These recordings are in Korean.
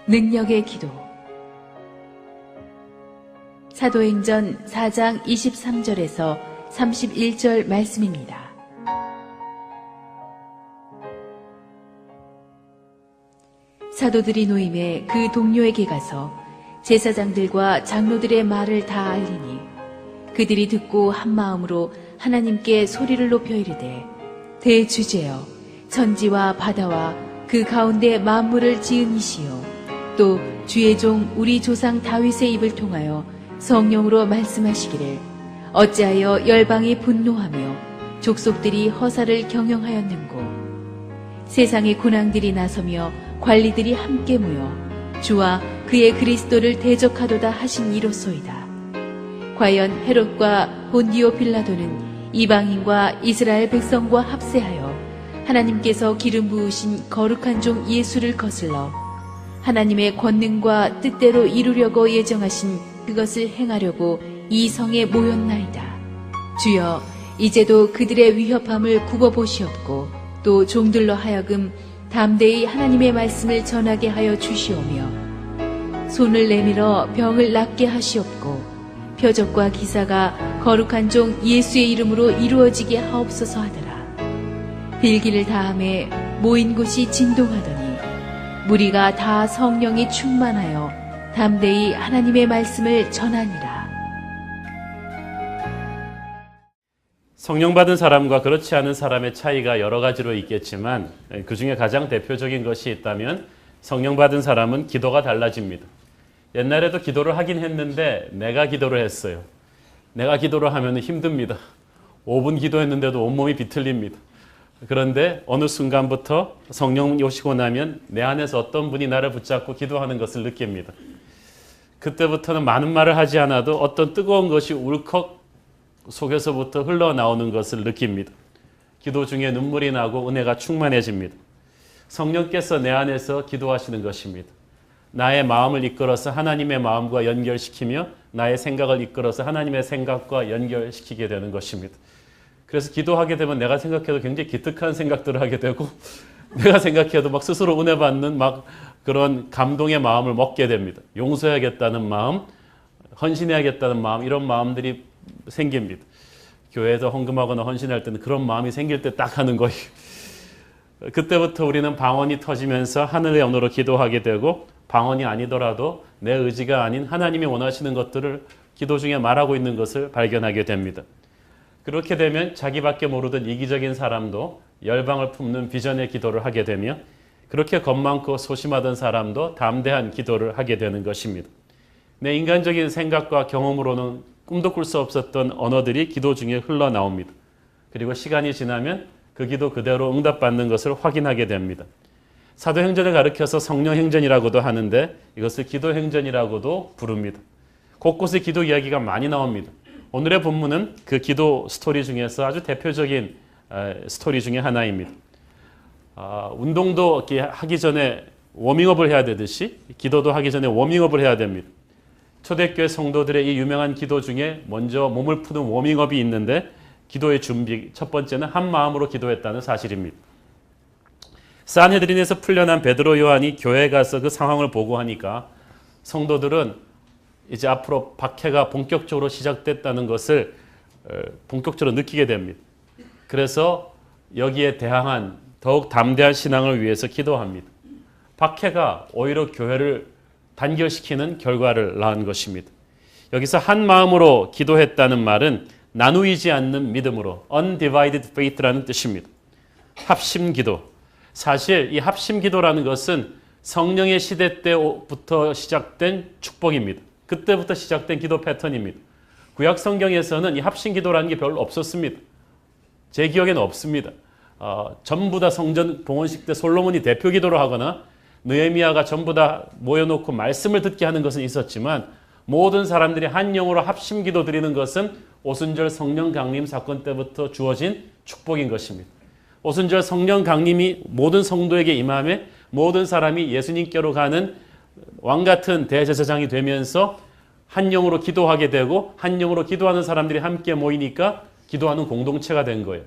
능력의 기도. 사도행전 4장 23절에서 31절 말씀입니다. 사도들이 노임에 그 동료에게 가서 제사장들과 장로들의 말을 다 알리니 그들이 듣고 한 마음으로 하나님께 소리를 높여 이르되, 대주제여, 천지와 바다와 그 가운데 만물을 지은 이시여, 또 주의 종 우리 조상 다윗의 입을 통하여 성령으로 말씀하시기를, 어찌하여 열방이 분노하며 족속들이 허사를 경영하였는고, 세상의 군왕들이 나서며 관리들이 함께 모여 주와 그의 그리스도를 대적하도다 하신 이로소이다. 과연 헤롯과 본디오 빌라도는 이방인과 이스라엘 백성과 합세하여 하나님께서 기름 부으신 거룩한 종 예수를 거슬러 하나님의 권능과 뜻대로 이루려고 예정하신 그것을 행하려고 이 성에 모였나이다. 주여, 이제도 그들의 위협함을 굽어보시옵고 또 종들로 하여금 담대히 하나님의 말씀을 전하게 하여 주시오며, 손을 내밀어 병을 낫게 하시옵고 표적과 기사가 거룩한 종 예수의 이름으로 이루어지게 하옵소서 하더라. 빌기를 다함에 모인 곳이 진동하더니 무리가 다 성령이 충만하여 담대히 하나님의 말씀을 전하니라. 성령 받은 사람과 그렇지 않은 사람의 차이가 여러 가지로 있겠지만 그 중에 가장 대표적인 것이 있다면 성령 받은 사람은 기도가 달라집니다. 옛날에도 기도를 하긴 했는데 내가 기도를 했어요. 내가 기도를 하면 힘듭니다. 5분 기도했는데도 온몸이 비틀립니다. 그런데 어느 순간부터 성령 오시고 나면 내 안에서 어떤 분이 나를 붙잡고 기도하는 것을 느낍니다. 그때부터는 많은 말을 하지 않아도 어떤 뜨거운 것이 울컥 속에서부터 흘러나오는 것을 느낍니다. 기도 중에 눈물이 나고 은혜가 충만해집니다. 성령께서 내 안에서 기도하시는 것입니다. 나의 마음을 이끌어서 하나님의 마음과 연결시키며 나의 생각을 이끌어서 하나님의 생각과 연결시키게 되는 것입니다. 그래서 기도하게 되면 내가 생각해도 굉장히 기특한 생각들을 하게 되고 내가 생각해도 막 스스로 은혜 받는 막 그런 감동의 마음을 먹게 됩니다. 용서해야겠다는 마음, 헌신해야겠다는 마음, 이런 마음들이 생깁니다. 교회에서 헌금하거나 헌신할 때는 그런 마음이 생길 때 딱 하는 거예요. 그때부터 우리는 방언이 터지면서 하늘의 언어로 기도하게 되고, 방언이 아니더라도 내 의지가 아닌 하나님이 원하시는 것들을 기도 중에 말하고 있는 것을 발견하게 됩니다. 그렇게 되면 자기밖에 모르던 이기적인 사람도 열방을 품는 비전의 기도를 하게 되며, 그렇게 겁 많고 소심하던 사람도 담대한 기도를 하게 되는 것입니다. 내 인간적인 생각과 경험으로는 꿈도 꿀 수 없었던 언어들이 기도 중에 흘러나옵니다. 그리고 시간이 지나면 그 기도 그대로 응답받는 것을 확인하게 됩니다. 사도행전을 가리켜서 성령행전이라고도 하는데 이것을 기도행전이라고도 부릅니다. 곳곳에 기도 이야기가 많이 나옵니다. 오늘의 본문은 그 기도 스토리 중에서 아주 대표적인 스토리 중에 하나입니다. 운동도 하기 전에 워밍업을 해야 되듯이 기도도 하기 전에 워밍업을 해야 됩니다. 초대교회 성도들의 이 유명한 기도 중에 먼저 몸을 푸는 워밍업이 있는데, 기도의 준비 첫 번째는 한 마음으로 기도했다는 사실입니다. 산헤드린에서 풀려난 베드로 요한이 교회에 가서 그 상황을 보고하니까 성도들은 이제 앞으로 박해가 본격적으로 시작됐다는 것을 본격적으로 느끼게 됩니다. 그래서 여기에 대항한 더욱 담대한 신앙을 위해서 기도합니다. 박해가 오히려 교회를 단결시키는 결과를 낳은 것입니다. 여기서 한 마음으로 기도했다는 말은 나누이지 않는 믿음으로, undivided faith라는 뜻입니다. 합심기도. 사실 이 합심기도라는 것은 성령의 시대 때부터 시작된 축복입니다. 그때부터 시작된 기도 패턴입니다. 구약 성경에서는 이 합심기도라는 게 별로 없었습니다. 제 기억에는 없습니다. 전부 다 성전 봉헌식 때 솔로몬이 대표 기도를 하거나 느헤미야가 전부 다 모여놓고 말씀을 듣게 하는 것은 있었지만, 모든 사람들이 한 영으로 합심 기도 드리는 것은 오순절 성령 강림 사건 때부터 주어진 축복인 것입니다. 오순절 성령 강림이 모든 성도에게 임함에 모든 사람이 예수님께로 가는 왕같은 대제사장이 되면서 한 영으로 기도하게 되고, 한 영으로 기도하는 사람들이 함께 모이니까 기도하는 공동체가 된 거예요.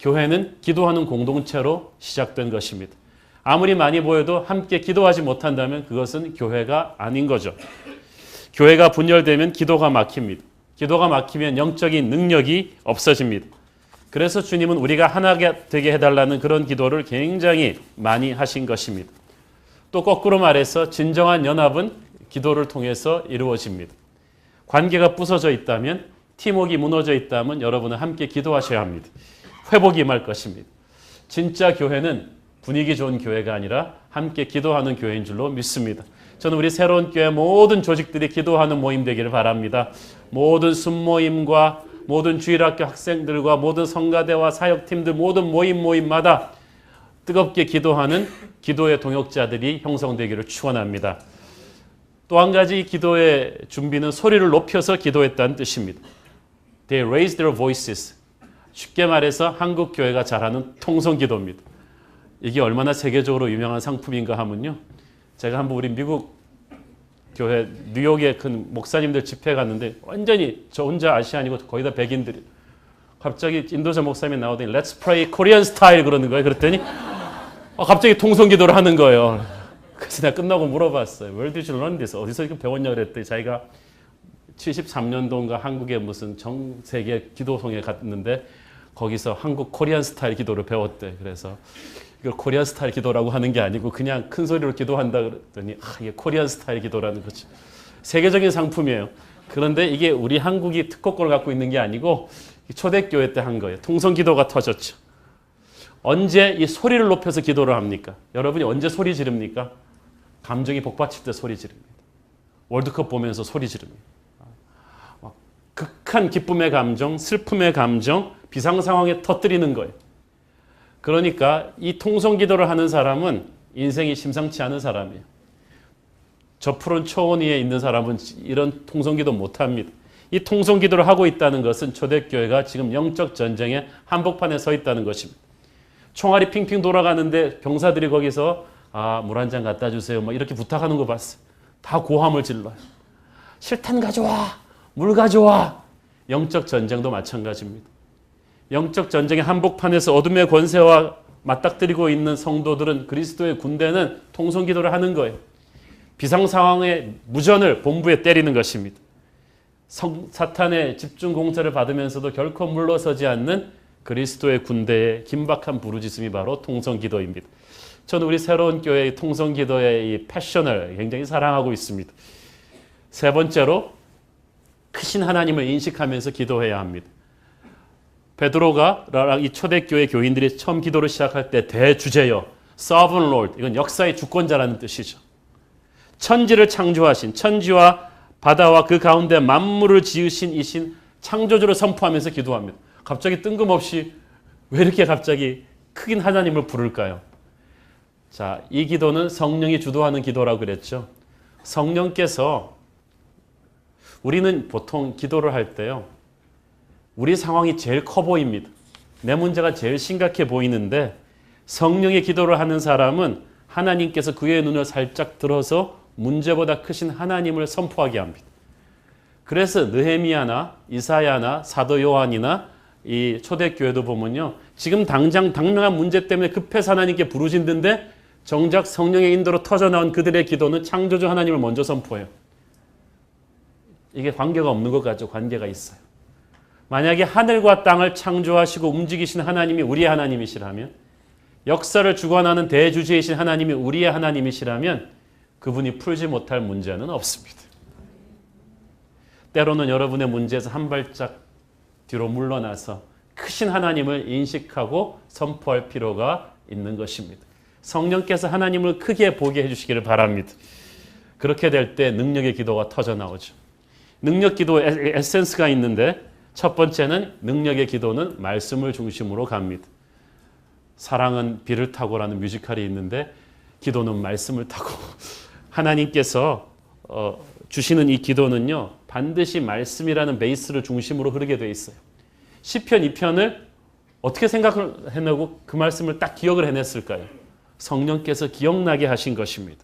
교회는 기도하는 공동체로 시작된 것입니다. 아무리 많이 보여도 함께 기도하지 못한다면 그것은 교회가 아닌 거죠. 교회가 분열되면 기도가 막힙니다. 기도가 막히면 영적인 능력이 없어집니다. 그래서 주님은 우리가 하나가 되게 해달라는 그런 기도를 굉장히 많이 하신 것입니다. 또 거꾸로 말해서 진정한 연합은 기도를 통해서 이루어집니다. 관계가 부서져 있다면, 팀워크가 무너져 있다면 여러분은 함께 기도하셔야 합니다. 회복이 임할 것입니다. 진짜 교회는 분위기 좋은 교회가 아니라 함께 기도하는 교회인 줄로 믿습니다. 저는 우리 새로운 교회 모든 조직들이 기도하는 모임 되기를 바랍니다. 모든 순모임과 모든 주일학교 학생들과 모든 성가대와 사역팀들 모든 모임마다 뜨겁게 기도하는 기도의 동역자들이 형성되기를 축원합니다. 또 한 가지 기도의 준비는 소리를 높여서 기도했다는 뜻입니다. They raised their voices. 쉽게 말해서 한국 교회가 잘하는 통성기도입니다. 이게 얼마나 세계적으로 유명한 상품인가 하면요. 제가 한번 우리 미국 교회 뉴욕에 큰 목사님들 집회 갔는데 완전히 저 혼자 아시안이고 거의 다 백인들이 갑자기 인도자 목사님이 나오더니 Let's pray Korean style 그러는 거예요. 그랬더니 갑자기 통성기도를 하는 거예요. 그래서 내가 끝나고 물어봤어요. Where did you learn this? 어디서 이렇게 배웠냐 그랬더니 자기가 73년도인가 한국에 무슨 전 세계 기도성에 갔는데 거기서 한국 코리안 스타일 기도를 배웠대. 그래서 이걸 코리안 스타일 기도라고 하는 게 아니고 그냥 큰 소리로 기도한다 그랬더니 이게 코리안 스타일 기도라는 거지. 세계적인 상품이에요. 그런데 이게 우리 한국이 특허권을 갖고 있는 게 아니고 초대교회 때 한 거예요. 통성기도가 터졌죠. 언제 이 소리를 높여서 기도를 합니까? 여러분이 언제 소리 지릅니까? 감정이 복받칠 때 소리 지릅니다. 월드컵 보면서 소리 지릅니다. 극한 기쁨의 감정, 슬픔의 감정, 비상 상황에 터뜨리는 거예요. 그러니까 이 통성기도를 하는 사람은 인생이 심상치 않은 사람이에요. 저 푸른 초원 위에 있는 사람은 이런 통성기도 못합니다. 이 통성기도를 하고 있다는 것은 초대교회가 지금 영적 전쟁의 한복판에 서 있다는 것입니다. 총알이 핑핑 돌아가는데 병사들이 거기서 물 한 잔 갖다 주세요. 막 이렇게 부탁하는 거 봤어요. 다 고함을 질러요. 실탄 가져와. 물 가져와. 영적 전쟁도 마찬가지입니다. 영적 전쟁의 한복판에서 어둠의 권세와 맞닥뜨리고 있는 성도들은 그리스도의 군대는 통성기도를 하는 거예요. 비상 상황의 무전을 본부에 때리는 것입니다. 사탄의 집중 공세를 받으면서도 결코 물러서지 않는 그리스도의 군대의 긴박한 부르짖음이 바로 통성기도입니다. 저는 우리 새로운 교회의 통성기도의 이 패션을 굉장히 사랑하고 있습니다. 세 번째로 크신 하나님을 인식하면서 기도해야 합니다. 베드로가 이 초대교회 교인들이 처음 기도를 시작할 때 대주제여, Sovereign Lord, 이건 역사의 주권자라는 뜻이죠. 천지를 창조하신, 천지와 바다와 그 가운데 만물을 지으신 이신 창조주를 선포하면서 기도합니다. 갑자기 뜬금없이 왜 이렇게 갑자기 크긴 하나님을 부를까요? 자, 이 기도는 성령이 주도하는 기도라고 그랬죠. 성령께서 우리는 보통 기도를 할 때요. 우리 상황이 제일 커 보입니다. 내 문제가 제일 심각해 보이는데 성령의 기도를 하는 사람은 하나님께서 그의 눈을 살짝 들어서 문제보다 크신 하나님을 선포하게 합니다. 그래서 느헤미야나 이사야나 사도 요한이나 이 초대교회도 보면요. 지금 당장 당면한 문제 때문에 급해서 하나님께 부르짖는데 정작 성령의 인도로 터져나온 그들의 기도는 창조주 하나님을 먼저 선포해요. 이게 관계가 없는 것 같죠? 관계가 있어요. 만약에 하늘과 땅을 창조하시고 움직이신 하나님이 우리의 하나님이시라면, 역사를 주관하는 대주제이신 하나님이 우리의 하나님이시라면 그분이 풀지 못할 문제는 없습니다. 때로는 여러분의 문제에서 한 발짝 뒤로 물러나서 크신 하나님을 인식하고 선포할 필요가 있는 것입니다. 성령께서 하나님을 크게 보게 해주시기를 바랍니다. 그렇게 될 때 능력의 기도가 터져 나오죠. 능력 기도의 에센스가 있는데 첫 번째는 능력의 기도는 말씀을 중심으로 갑니다. 사랑은 비를 타고라는 뮤지컬이 있는데 기도는 말씀을 타고 하나님께서 주시는 이 기도는요. 반드시 말씀이라는 베이스를 중심으로 흐르게 돼 있어요. 시편 2편을 어떻게 생각을 해내고 그 말씀을 딱 기억을 해냈을까요? 성령께서 기억나게 하신 것입니다.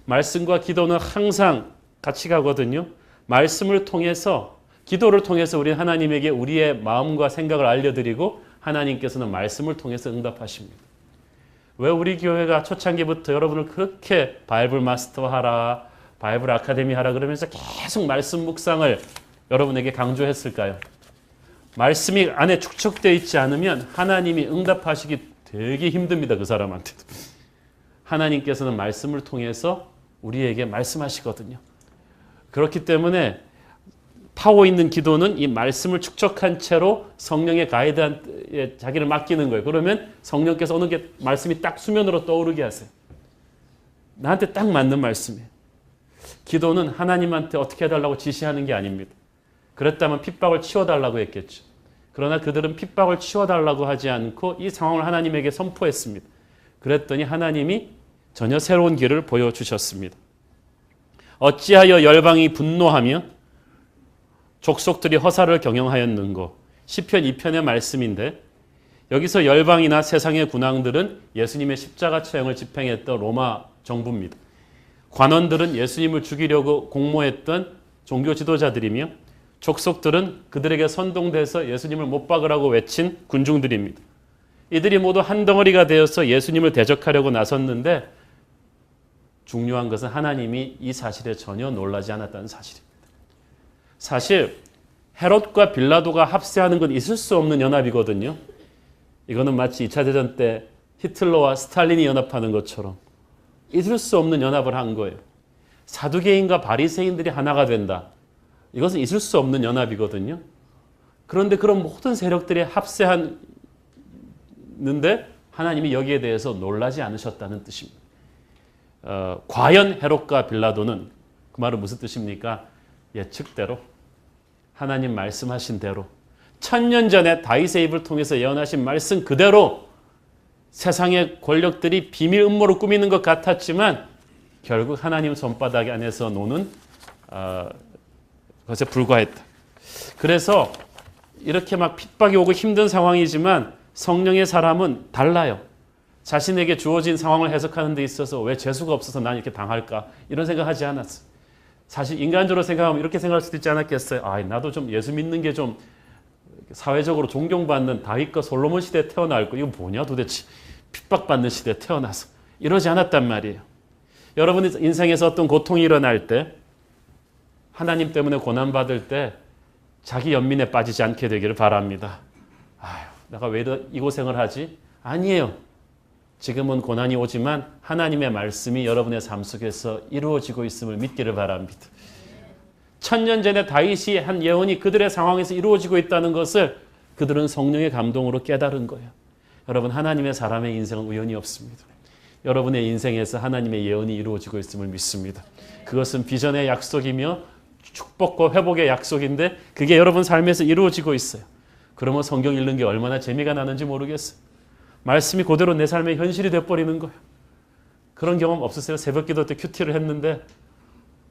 말씀과 기도는 항상 같이 가거든요. 말씀을 통해서 기도를 통해서 우리 하나님에게 우리의 마음과 생각을 알려드리고 하나님께서는 말씀을 통해서 응답하십니다. 왜 우리 교회가 초창기부터 여러분을 그렇게 바이블 마스터하라, 바이블 아카데미 하라 그러면서 계속 말씀 묵상을 여러분에게 강조했을까요? 말씀이 안에 축적되어 있지 않으면 하나님이 응답하시기 되게 힘듭니다. 그 사람한테도. 하나님께서는 말씀을 통해서 우리에게 말씀하시거든요. 그렇기 때문에 파워 있는 기도는 이 말씀을 축적한 채로 성령의 가이드에 자기를 맡기는 거예요. 그러면 성령께서 어느 게 말씀이 딱 수면으로 떠오르게 하세요. 나한테 딱 맞는 말씀이에요. 기도는 하나님한테 어떻게 해달라고 지시하는 게 아닙니다. 그랬다면 핍박을 치워달라고 했겠죠. 그러나 그들은 핍박을 치워달라고 하지 않고 이 상황을 하나님에게 선포했습니다. 그랬더니 하나님이 전혀 새로운 길을 보여주셨습니다. 어찌하여 열방이 분노하며 족속들이 허사를 경영하였는고. 시편 2편의 말씀인데 여기서 열방이나 세상의 군왕들은 예수님의 십자가 처형을 집행했던 로마 정부입니다. 관원들은 예수님을 죽이려고 공모했던 종교 지도자들이며 족속들은 그들에게 선동돼서 예수님을 못 박으라고 외친 군중들입니다. 이들이 모두 한 덩어리가 되어서 예수님을 대적하려고 나섰는데 중요한 것은 하나님이 이 사실에 전혀 놀라지 않았다는 사실입니다. 사실 헤롯과 빌라도가 합세하는 건 있을 수 없는 연합이거든요. 이거는 마치 2차 대전 때 히틀러와 스탈린이 연합하는 것처럼 있을 수 없는 연합을 한 거예요. 사두개인과 바리새인들이 하나가 된다. 이것은 있을 수 없는 연합이거든요. 그런데 그런 모든 세력들이 합세했는데 하나님이 여기에 대해서 놀라지 않으셨다는 뜻입니다. 과연 헤롯과 빌라도는 그 말은 무슨 뜻입니까? 예측대로 하나님 말씀하신 대로 1000년 전에 다윗의 입을 통해서 예언하신 말씀 그대로 세상의 권력들이 비밀 음모를 꾸미는 것 같았지만 결국 하나님 손바닥 안에서 노는 것에 불과했다. 그래서 이렇게 막 핍박이 오고 힘든 상황이지만 성령의 사람은 달라요. 자신에게 주어진 상황을 해석하는 데 있어서 왜 재수가 없어서 난 이렇게 당할까 이런 생각하지 않았어요. 사실 인간적으로 생각하면 이렇게 생각할 수도 있지 않았겠어요. 나도 좀 예수 믿는 게 좀 사회적으로 존경받는 다윗과 솔로몬 시대에 태어날 거 이거 뭐냐 도대체 핍박받는 시대에 태어나서 이러지 않았단 말이에요. 여러분 인생에서 어떤 고통이 일어날 때 하나님 때문에 고난받을 때 자기 연민에 빠지지 않게 되기를 바랍니다. 내가 왜 이 고생을 하지? 아니에요. 지금은 고난이 오지만 하나님의 말씀이 여러분의 삶 속에서 이루어지고 있음을 믿기를 바랍니다. 1000년 전에 다윗이 한 예언이 그들의 상황에서 이루어지고 있다는 것을 그들은 성령의 감동으로 깨달은 거예요. 여러분 하나님의 사람의 인생은 우연이 없습니다. 여러분의 인생에서 하나님의 예언이 이루어지고 있음을 믿습니다. 그것은 비전의 약속이며 축복과 회복의 약속인데 그게 여러분 삶에서 이루어지고 있어요. 그러면 성경 읽는 게 얼마나 재미가 나는지 모르겠어요. 말씀이 그대로 내 삶의 현실이 돼버리는 거예요. 그런 경험 없으세요? 새벽 기도 때 큐티를 했는데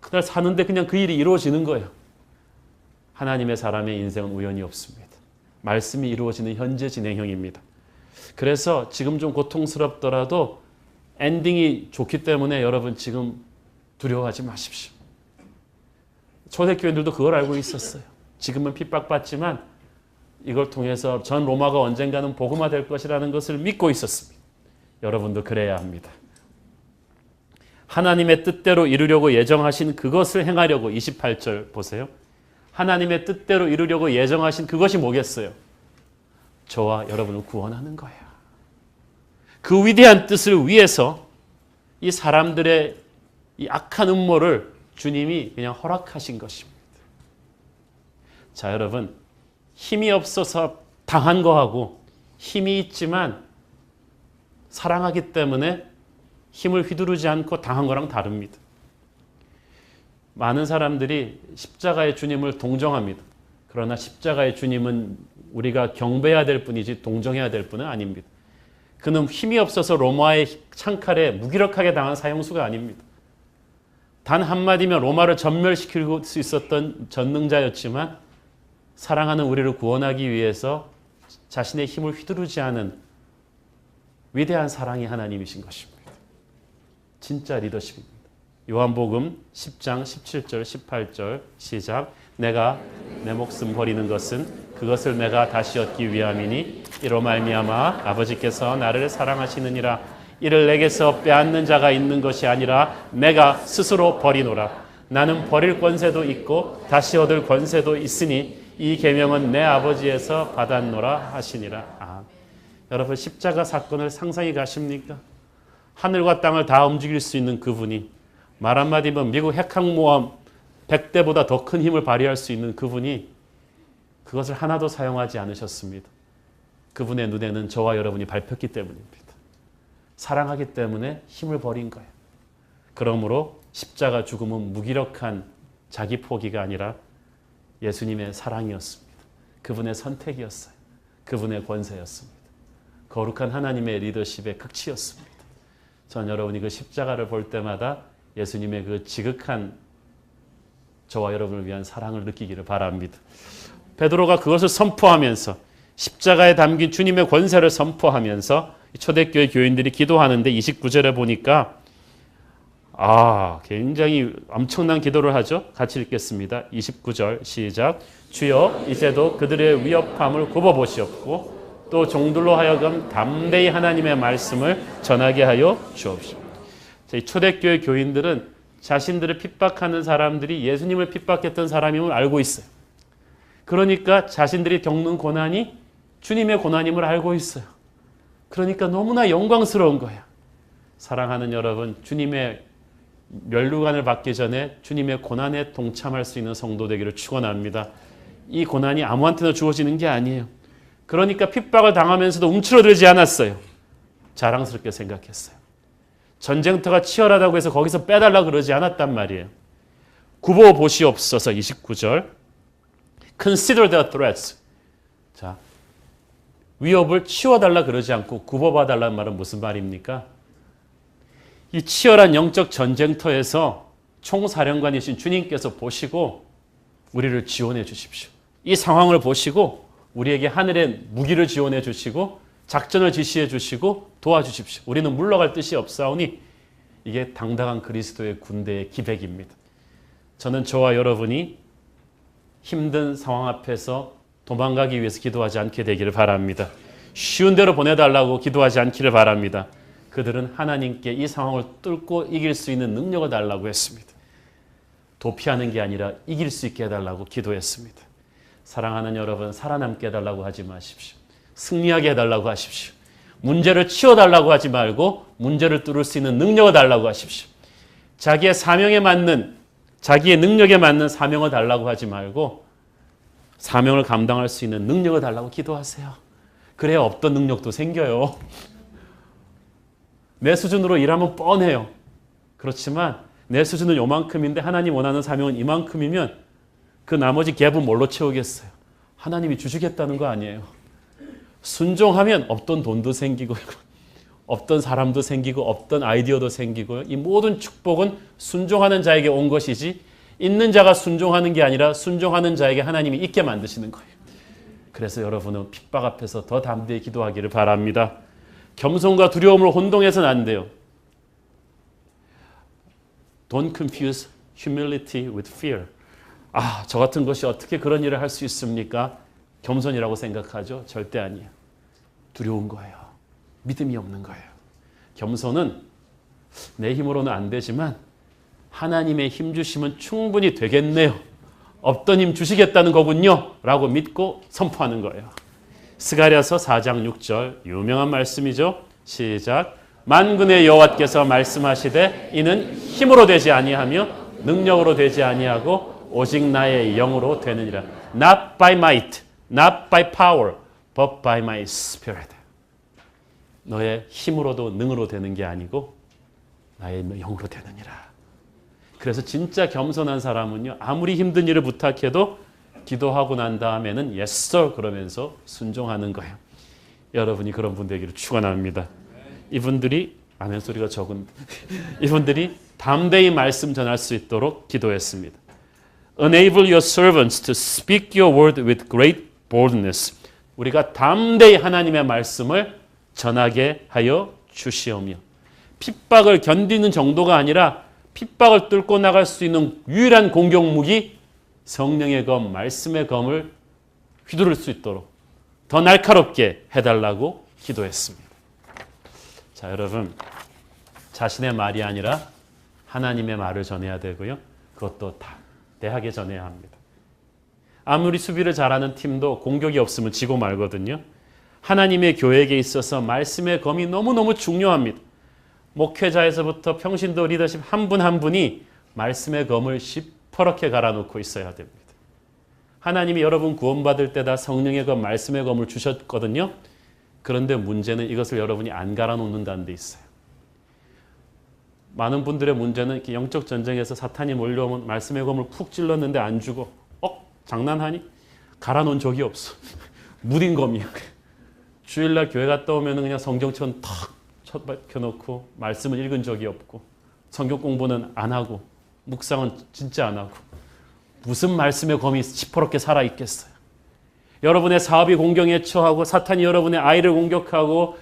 그날 사는데 그냥 그 일이 이루어지는 거예요. 하나님의 사람의 인생은 우연이 없습니다. 말씀이 이루어지는 현재 진행형입니다. 그래서 지금 좀 고통스럽더라도 엔딩이 좋기 때문에 여러분 지금 두려워하지 마십시오. 초대교회들도 그걸 알고 있었어요. 지금은 핍박받지만 이걸 통해서 전 로마가 언젠가는 복음화될 것이라는 것을 믿고 있었습니다. 여러분도 그래야 합니다. 하나님의 뜻대로 이루려고 예정하신 그것을 행하려고 28절 보세요. 하나님의 뜻대로 이루려고 예정하신 그것이 뭐겠어요? 저와 여러분을 구원하는 거예요. 그 위대한 뜻을 위해서 이 사람들의 이 악한 음모를 주님이 그냥 허락하신 것입니다. 자, 여러분 힘이 없어서 당한 거하고 힘이 있지만 사랑하기 때문에 힘을 휘두르지 않고 당한 거랑 다릅니다. 많은 사람들이 십자가의 주님을 동정합니다. 그러나 십자가의 주님은 우리가 경배해야 될 뿐이지 동정해야 될 뿐은 아닙니다. 그는 힘이 없어서 로마의 창칼에 무기력하게 당한 사형수가 아닙니다. 단 한마디면 로마를 전멸시킬 수 있었던 전능자였지만 사랑하는 우리를 구원하기 위해서 자신의 힘을 휘두르지 않은 위대한 사랑의 하나님이신 것입니다. 진짜 리더십입니다. 요한복음 10장 17절 18절 시작. 내가 내 목숨 버리는 것은 그것을 내가 다시 얻기 위함이니 이로 말미암아 아버지께서 나를 사랑하시느니라. 이를 내게서 빼앗는 자가 있는 것이 아니라 내가 스스로 버리노라. 나는 버릴 권세도 있고 다시 얻을 권세도 있으니 이 계명은 내 아버지에서 받았노라 하시니라. 여러분, 십자가 사건을 상상해 가십니까? 하늘과 땅을 다 움직일 수 있는 그분이, 말 한마디면 미국 핵항모함 100대보다 더 큰 힘을 발휘할 수 있는 그분이 그것을 하나도 사용하지 않으셨습니다. 그분의 눈에는 저와 여러분이 밟혔기 때문입니다. 사랑하기 때문에 힘을 버린 거예요. 그러므로 십자가 죽음은 무기력한 자기 포기가 아니라 예수님의 사랑이었습니다. 그분의 선택이었어요. 그분의 권세였습니다. 거룩한 하나님의 리더십의 극치였습니다. 전 여러분이 그 십자가를 볼 때마다 예수님의 그 지극한 저와 여러분을 위한 사랑을 느끼기를 바랍니다. 베드로가 그것을 선포하면서, 십자가에 담긴 주님의 권세를 선포하면서 초대교회 교인들이 기도하는데 29절에 보니까 굉장히 엄청난 기도를 하죠. 같이 읽겠습니다. 29절 시작. 주여 이제도 그들의 위협함을 굽어보시옵고 또 종들로 하여금 담대히 하나님의 말씀을 전하게 하여 주옵시오. 이 초대교회 교인들은 자신들을 핍박하는 사람들이 예수님을 핍박했던 사람임을 알고 있어요. 그러니까 자신들이 겪는 고난이 주님의 고난임을 알고 있어요. 그러니까 너무나 영광스러운 거예요. 사랑하는 여러분, 주님의 멸류관을 받기 전에 주님의 고난에 동참할 수 있는 성도 되기를 축원합니다. 이 고난이 아무한테나 주어지는 게 아니에요. 그러니까 핍박을 당하면서도 움츠러들지 않았어요. 자랑스럽게 생각했어요. 전쟁터가 치열하다고 해서 거기서 빼달라 그러지 않았단 말이에요. 굽어 보시옵소서. 29절. Consider the threats. 자, 위협을 치워달라 그러지 않고 굽어봐달라는 말은 무슨 말입니까? 이 치열한 영적 전쟁터에서 총사령관이신 주님께서 보시고 우리를 지원해 주십시오. 이 상황을 보시고 우리에게 하늘의 무기를 지원해 주시고 작전을 지시해 주시고 도와주십시오. 우리는 물러갈 뜻이 없사오니 이게 당당한 그리스도의 군대의 기백입니다. 저는 저와 여러분이 힘든 상황 앞에서 도망가기 위해서 기도하지 않게 되기를 바랍니다. 쉬운 대로 보내달라고 기도하지 않기를 바랍니다. 그들은 하나님께 이 상황을 뚫고 이길 수 있는 능력을 달라고 했습니다. 도피하는 게 아니라 이길 수 있게 해달라고 기도했습니다. 사랑하는 여러분, 살아남게 해달라고 하지 마십시오. 승리하게 해달라고 하십시오. 문제를 치워달라고 하지 말고 문제를 뚫을 수 있는 능력을 달라고 하십시오. 자기의 사명에 맞는, 자기의 능력에 맞는 사명을 달라고 하지 말고 사명을 감당할 수 있는 능력을 달라고 기도하세요. 그래야 없던 능력도 생겨요. 내 수준으로 일하면 뻔해요. 그렇지만 내 수준은 요만큼인데 하나님 원하는 사명은 이만큼이면 그 나머지 갭은 뭘로 채우겠어요? 하나님이 주시겠다는 거 아니에요. 순종하면 없던 돈도 생기고 없던 사람도 생기고 없던 아이디어도 생기고요. 이 모든 축복은 순종하는 자에게 온 것이지 있는 자가 순종하는 게 아니라 순종하는 자에게 하나님이 있게 만드시는 거예요. 그래서 여러분은 핍박 앞에서 더 담대히 기도하기를 바랍니다. 겸손과 두려움으로 혼동해서는 안 돼요. Don't confuse humility with fear. 저 같은 것이 어떻게 그런 일을 할 수 있습니까? 겸손이라고 생각하죠? 절대 아니에요. 두려운 거예요. 믿음이 없는 거예요. 겸손은 내 힘으로는 안 되지만 하나님의 힘 주시면 충분히 되겠네요. 없던 힘 주시겠다는 거군요. 라고 믿고 선포하는 거예요. 스가랴서 4장 6절 유명한 말씀이죠. 시작. 만군의 여호와께서 말씀하시되 이는 힘으로 되지 아니하며 능력으로 되지 아니하고 오직 나의 영으로 되느니라. Not by might, not by power, but by my spirit. 너의 힘으로도 능으로 되는 게 아니고 나의 영으로 되느니라. 그래서 진짜 겸손한 사람은요, 아무리 힘든 일을 부탁해도 기도하고 난 다음에는 yes sir 그러면서 순종하는 거예요. 여러분이 그런 분 되기를 축원합니다. 이분들이 아멘 소리가 적은 이분들이 담대히 말씀 전할 수 있도록 기도했습니다. Enable your servants to speak your word with great boldness. 우리가 담대히 하나님의 말씀을 전하게 하여 주시오며 핍박을 견디는 정도가 아니라 핍박을 뚫고 나갈 수 있는 유일한 공격 무기 성령의 검, 말씀의 검을 휘두를 수 있도록 더 날카롭게 해달라고 기도했습니다. 자, 여러분, 자신의 말이 아니라 하나님의 말을 전해야 되고요. 그것도 담대하게 전해야 합니다. 아무리 수비를 잘하는 팀도 공격이 없으면 지고 말거든요. 하나님의 교회에 있어서 말씀의 검이 너무너무 중요합니다. 목회자에서부터 평신도 리더십 한 분 한 분이 말씀의 검을 시퍼렇게 갈아놓고 있어야 됩니다. 하나님이 여러분 구원받을 때다 성령의 검, 말씀의 검을 주셨거든요. 그런데 문제는 이것을 여러분이 안 갈아놓는다는 데 있어요. 많은 분들의 문제는 이렇게 영적 전쟁에서 사탄이 몰려오면 말씀의 검을 푹 찔렀는데 안 주고 장난하니? 갈아놓은 적이 없어. 무딘 검이야. 주일날 교회 갔다 오면 그냥 성경책 탁 쳐박혀놓고 말씀을 읽은 적이 없고 성경 공부는 안 하고 묵상은 진짜 안 하고 무슨 말씀의 검이 시퍼렇게 살아있겠어요. 여러분의 사업이 공경에 처하고 사탄이 여러분의 아이를 공격하고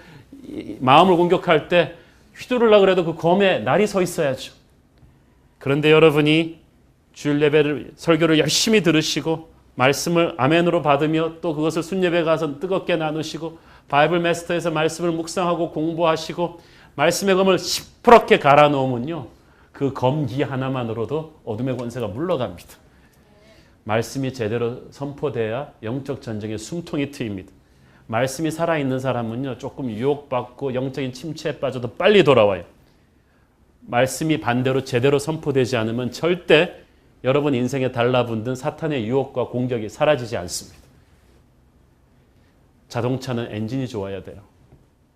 마음을 공격할 때 휘두르려고 해도 그 검에 날이 서 있어야죠. 그런데 여러분이 주일 예배를 설교를 열심히 들으시고 말씀을 아멘으로 받으며 또 그것을 순예배 가서 뜨겁게 나누시고 바이블 마스터에서 말씀을 묵상하고 공부하시고 말씀의 검을 시퍼렇게 갈아놓으면요. 그 검기 하나만으로도 어둠의 권세가 물러갑니다. 말씀이 제대로 선포돼야 영적 전쟁의 숨통이 트입니다. 말씀이 살아있는 사람은요. 조금 유혹받고 영적인 침체에 빠져도 빨리 돌아와요. 말씀이 반대로 제대로 선포되지 않으면 절대 여러분 인생에 달라붙는 사탄의 유혹과 공격이 사라지지 않습니다. 자동차는 엔진이 좋아야 돼요.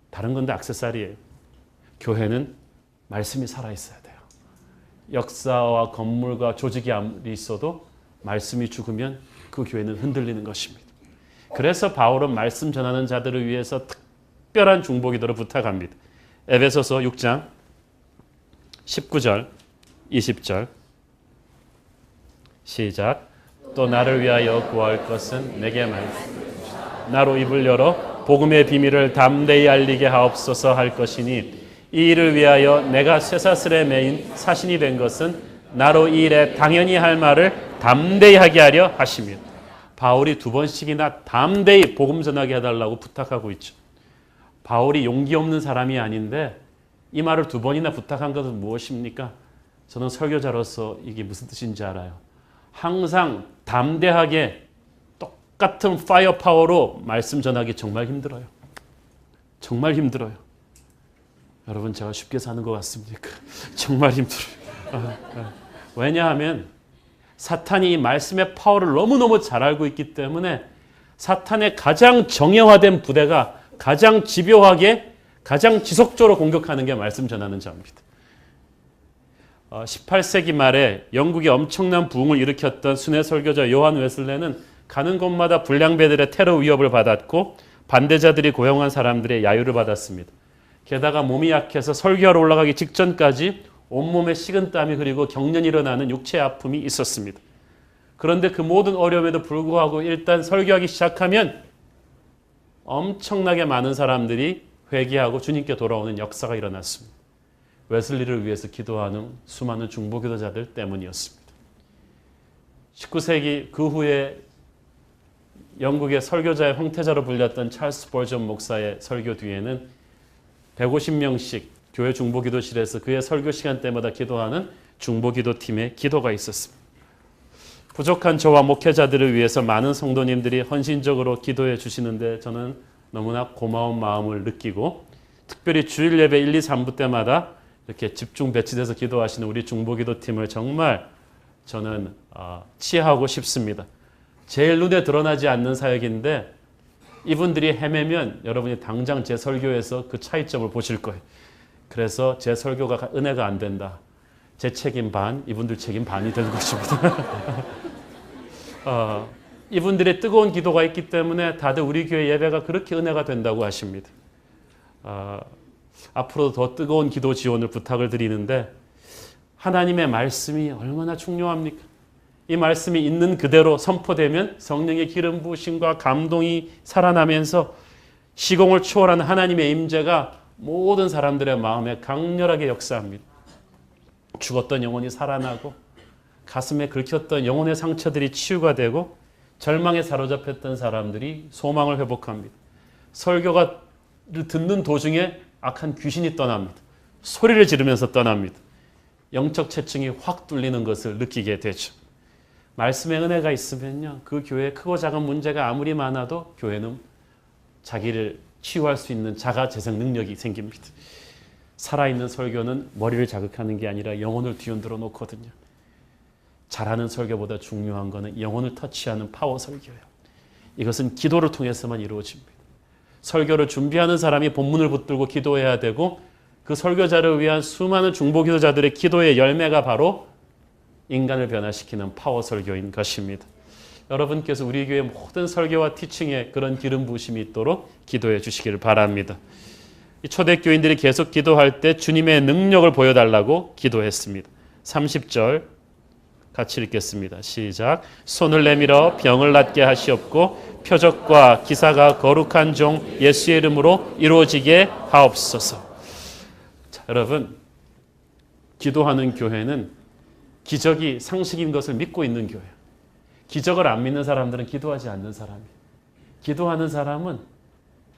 다른 건데 액세서리예요. 교회는 말씀이 살아있어야 돼요. 역사와 건물과 조직이 아무리 있어도 말씀이 죽으면 그 교회는 흔들리는 것입니다. 그래서 바울은 말씀 전하는 자들을 위해서 특별한 중보기도를 부탁합니다. 에베소서 6장 19절 20절 시작. 또 나를 위하여 구할 것은 내게 나로 입을 열어 복음의 비밀을 담대히 알리게 하옵소서 할 것이니 이 일을 위하여 내가 쇠사슬에 매인 사신이 된 것은 나로 이 일에 당연히 할 말을 담대히 하게 하려 하십니다. 바울이 2번씩이나 담대히 복음 전하게 해달라고 부탁하고 있죠. 바울이 용기 없는 사람이 아닌데 이 말을 2번이나 부탁한 것은 무엇입니까? 저는 설교자로서 이게 무슨 뜻인지 알아요. 항상 담대하게 똑같은 파이어 파워로 말씀 전하기 정말 힘들어요. 정말 힘들어요. 여러분 제가 쉽게 사는 것 같습니까? 정말 힘들어요. 왜냐하면 사탄이 말씀의 파워를 너무너무 잘 알고 있기 때문에 사탄의 가장 정형화된 부대가 가장 집요하게 가장 지속적으로 공격하는 게 말씀 전하는 자입니다. 18세기 말에 영국에 엄청난 부흥을 일으켰던 순회 설교자 요한 웨슬레는 가는 곳마다 불량배들의 테러 위협을 받았고 반대자들이 고용한 사람들의 야유를 받았습니다. 게다가 몸이 약해서 설교하러 올라가기 직전까지 온몸에 식은땀이 흐리고 경련이 일어나는 육체 아픔이 있었습니다. 그런데 그 모든 어려움에도 불구하고 일단 설교하기 시작하면 엄청나게 많은 사람들이 회개하고 주님께 돌아오는 역사가 일어났습니다. 웨슬리를 위해서 기도하는 수많은 중보기도자들 때문이었습니다. 19세기 그 후에 영국의 설교자의 황태자로 불렸던 찰스 스펄전 목사의 설교 뒤에는 150명씩 교회 중보기도실에서 그의 설교 시간 때마다 기도하는 중보기도팀의 기도가 있었습니다. 부족한 저와 목회자들을 위해서 많은 성도님들이 헌신적으로 기도해 주시는데 저는 너무나 고마운 마음을 느끼고 특별히 주일 예배 1, 2, 3부 때마다 이렇게 집중 배치돼서 기도하시는 우리 중보기도팀을 정말 저는 치하하고 싶습니다. 제일 눈에 드러나지 않는 사역인데 이분들이 헤매면 여러분이 당장 제 설교에서 그 차이점을 보실 거예요. 그래서 제 설교가 은혜가 안 된다. 제 책임 반, 이분들 책임 반이 되는 것입니다. 이분들의 뜨거운 기도가 있기 때문에 다들 우리 교회 예배가 그렇게 은혜가 된다고 하십니다. 앞으로도 더 뜨거운 기도 지원을 부탁을 드리는데 하나님의 말씀이 얼마나 중요합니까? 이 말씀이 있는 그대로 선포되면 성령의 기름 부으심과 감동이 살아나면서 시공을 초월하는 하나님의 임재가 모든 사람들의 마음에 강렬하게 역사합니다. 죽었던 영혼이 살아나고 가슴에 긁혔던 영혼의 상처들이 치유가 되고 절망에 사로잡혔던 사람들이 소망을 회복합니다. 설교가 듣는 도중에 악한 귀신이 떠납니다. 소리를 지르면서 떠납니다. 영적 체증이 확 뚫리는 것을 느끼게 되죠. 말씀의 은혜가 있으면요, 그 교회에 크고 작은 문제가 아무리 많아도 교회는 자기를 치유할 수 있는 자가 재생 능력이 생깁니다. 살아있는 설교는 머리를 자극하는 게 아니라 영혼을 뒤흔들어 놓거든요. 잘하는 설교보다 중요한 것은 영혼을 터치하는 파워 설교예요. 이것은 기도를 통해서만 이루어집니다. 설교를 준비하는 사람이 본문을 붙들고 기도해야 되고, 그 설교자를 위한 수많은 중보 기도자들의 기도의 열매가 바로 인간을 변화시키는 파워 설교인 것입니다. 여러분께서 우리 교회 모든 설교와 티칭에 그런 기름 부으심이 있도록 기도해 주시기를 바랍니다. 이 초대교인들이 계속 기도할 때 주님의 능력을 보여달라고 기도했습니다. 30절 같이 읽겠습니다. 시작. 손을 내밀어 병을 낫게 하시옵고 표적과 기사가 거룩한 종 예수의 이름으로 이루어지게 하옵소서. 자, 여러분, 기도하는 교회는 기적이 상식인 것을 믿고 있는 교회예요. 기적을 안 믿는 사람들은 기도하지 않는 사람이에요. 기도하는 사람은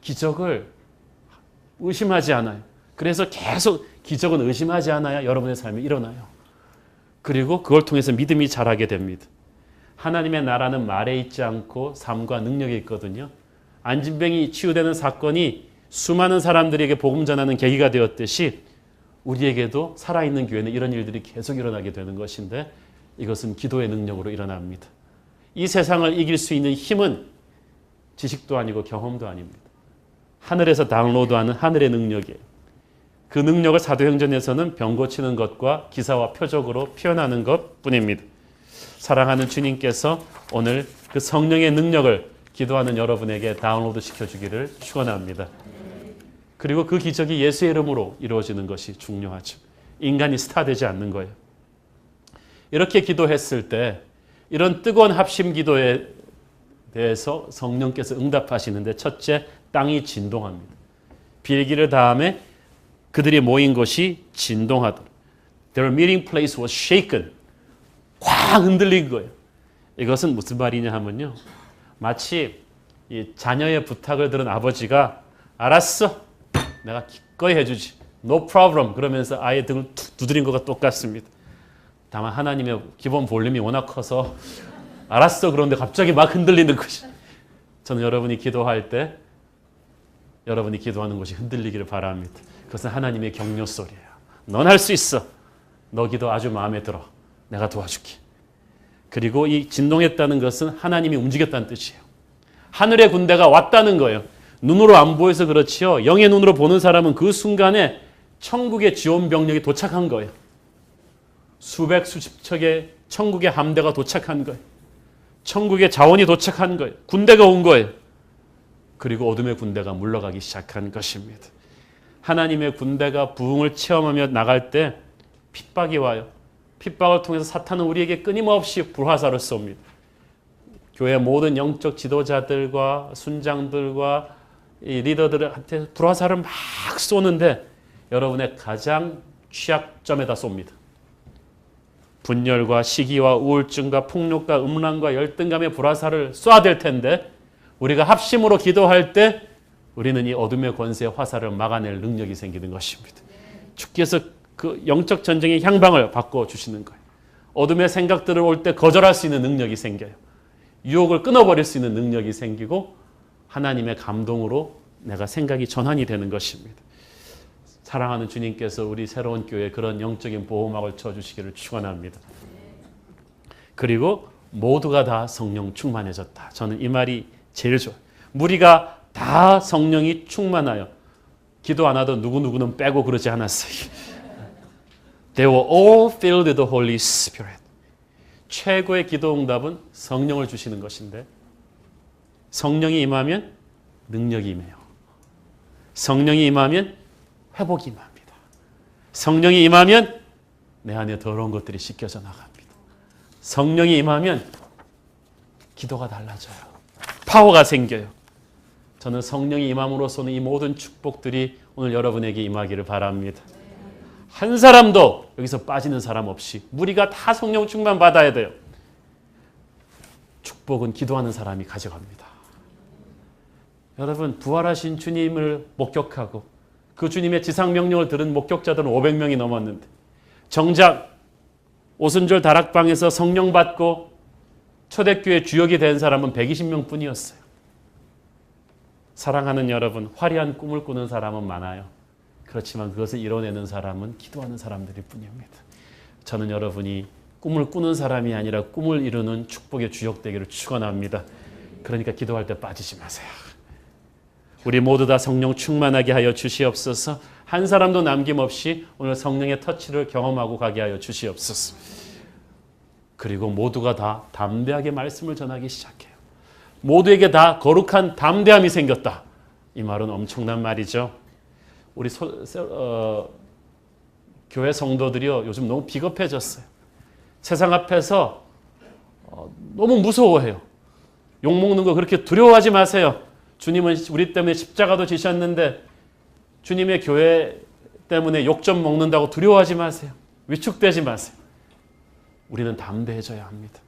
기적을 의심하지 않아요. 그래서 계속 기적은 의심하지 않아야 여러분의 삶이 일어나요. 그리고 그걸 통해서 믿음이 자라게 됩니다. 하나님의 나라는 말에 있지 않고 삶과 능력에 있거든요. 안진병이 치유되는 사건이 수많은 사람들에게 복음 전하는 계기가 되었듯이 우리에게도 살아있는 교회는 이런 일들이 계속 일어나게 되는 것인데, 이것은 기도의 능력으로 일어납니다. 이 세상을 이길 수 있는 힘은 지식도 아니고 경험도 아닙니다. 하늘에서 다운로드하는 하늘의 능력이에요. 그 능력을 사도행전에서는 병 고치는 것과 기사와 표적으로 표현하는 것뿐입니다. 사랑하는 주님께서 오늘 그 성령의 능력을 기도하는 여러분에게 다운로드 시켜주기를 축원합니다. 그리고 그 기적이 예수의 이름으로 이루어지는 것이 중요하죠. 인간이 스타되지 않는 거예요. 이렇게 기도했을 때 이런 뜨거운 합심 기도에 대해서 성령께서 응답하시는데, 첫째, 땅이 진동합니다. 빌기를 다음에 그들이 모인 곳이 진동하더라. Their meeting place was shaken. 꽉 흔들린 거예요. 이것은 무슨 말이냐 하면요, 마치 이 자녀의 부탁을 들은 아버지가 알았어, 내가 기꺼이 해주지, no problem 그러면서 아이의 등을 툭 두드린 것과 똑같습니다. 다만 하나님의 기본 볼륨이 워낙 커서 알았어 그런데 갑자기 막 흔들리는 것이, 저는 여러분이 기도할 때 여러분이 기도하는 것이 흔들리기를 바랍니다. 그것은 하나님의 격려 소리예요. 넌 할 수 있어. 너 기도 아주 마음에 들어. 내가 도와줄게. 그리고 이 진동했다는 것은 하나님이 움직였다는 뜻이에요. 하늘의 군대가 왔다는 거예요. 눈으로 안 보여서 그렇지요, 영의 눈으로 보는 사람은 그 순간에 천국의 지원 병력이 도착한 거예요. 수백 수십 척의 천국의 함대가 도착한 거예요. 천국의 자원이 도착한 거예요. 군대가 온 거예요. 그리고 어둠의 군대가 물러가기 시작한 것입니다. 하나님의 군대가 부흥을 체험하며 나갈 때 핍박이 와요. 핍박을 통해서 사탄은 우리에게 끊임없이 불화살을 쏩니다. 교회 모든 영적 지도자들과 순장들과 이 리더들한테 불화살을 막 쏘는데 여러분의 가장 취약점에다 쏩니다. 분열과 시기와 우울증과 폭력과 음란과 열등감의 불화살을 쏴야 될 텐데, 우리가 합심으로 기도할 때 우리는 이 어둠의 권세의 화살을 막아낼 능력이 생기는 것입니다. 주께서 그 영적 전쟁의 향방을 바꿔주시는 거예요. 어둠의 생각들을 올 때 거절할 수 있는 능력이 생겨요. 유혹을 끊어버릴 수 있는 능력이 생기고 하나님의 감동으로 내가 생각이 전환이 되는 것입니다. 사랑하는 주님께서 우리 새로운 교회에 그런 영적인 보호막을 쳐주시기를 축원합니다. 그리고 모두가 다 성령 충만해졌다. 저는 이 말이 제일 좋아요. 무리가 다 성령이 충만하여 기도 안 하던 누구누구는 빼고 그러지 않았어요. They were all filled with the Holy Spirit. 최고의 기도 응답은 성령을 주시는 것인데, 성령이 임하면 능력이 임해요. 성령이 임하면 회복이 임합니다. 성령이 임하면 내 안에 더러운 것들이 씻겨져 나갑니다. 성령이 임하면 기도가 달라져요. 파워가 생겨요. 저는 성령이 임함으로써는 이 모든 축복들이 오늘 여러분에게 임하기를 바랍니다. 한 사람도 여기서 빠지는 사람 없이 무리가 다 성령 충만 받아야 돼요. 축복은 기도하는 사람이 가져갑니다. 여러분, 부활하신 주님을 목격하고 그 주님의 지상명령을 들은 목격자들은 500명이 넘었는데 정작 오순절 다락방에서 성령 받고 초대교회 주역이 된 사람은 120명 뿐이었어요. 사랑하는 여러분, 화려한 꿈을 꾸는 사람은 많아요. 그렇지만 그것을 이뤄내는 사람은 기도하는 사람들일 뿐입니다. 저는 여러분이 꿈을 꾸는 사람이 아니라 꿈을 이루는 축복의 주역 되기를 축원합니다. 그러니까 기도할 때 빠지지 마세요. 우리 모두 다 성령 충만하게 하여 주시옵소서. 한 사람도 남김없이 오늘 성령의 터치를 경험하고 가게 하여 주시옵소서. 그리고 모두가 다 담대하게 말씀을 전하기 시작해요. 모두에게 다 거룩한 담대함이 생겼다. 이 말은 엄청난 말이죠. 우리 교회 성도들이요, 요즘 너무 비겁해졌어요. 세상 앞에서 너무 무서워해요. 욕먹는 거 그렇게 두려워하지 마세요. 주님은 우리 때문에 십자가도 지셨는데 주님의 교회 때문에 욕 좀 먹는다고 두려워하지 마세요. 위축되지 마세요. 우리는 담대해져야 합니다.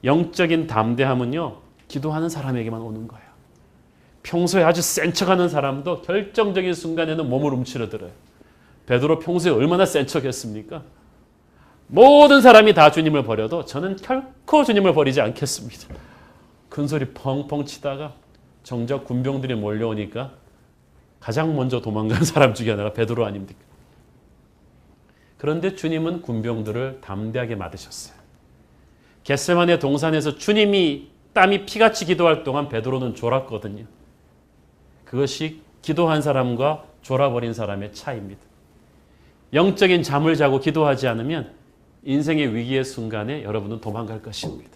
영적인 담대함은요, 기도하는 사람에게만 오는 거예요. 평소에 아주 센 척하는 사람도 결정적인 순간에는 몸을 움츠러들어요. 베드로 평소에 얼마나 센 척했습니까? 모든 사람이 다 주님을 버려도 저는 결코 주님을 버리지 않겠습니다. 큰 소리 펑펑 치다가 정작 군병들이 몰려오니까 가장 먼저 도망간 사람 중에 하나가 베드로 아닙니까? 그런데 주님은 군병들을 담대하게 맡으셨어요. 겟세마네 동산에서 주님이 땀이 피같이 기도할 동안 베드로는 졸았거든요. 그것이 기도한 사람과 졸아버린 사람의 차이입니다. 영적인 잠을 자고 기도하지 않으면 인생의 위기의 순간에 여러분은 도망갈 것입니다.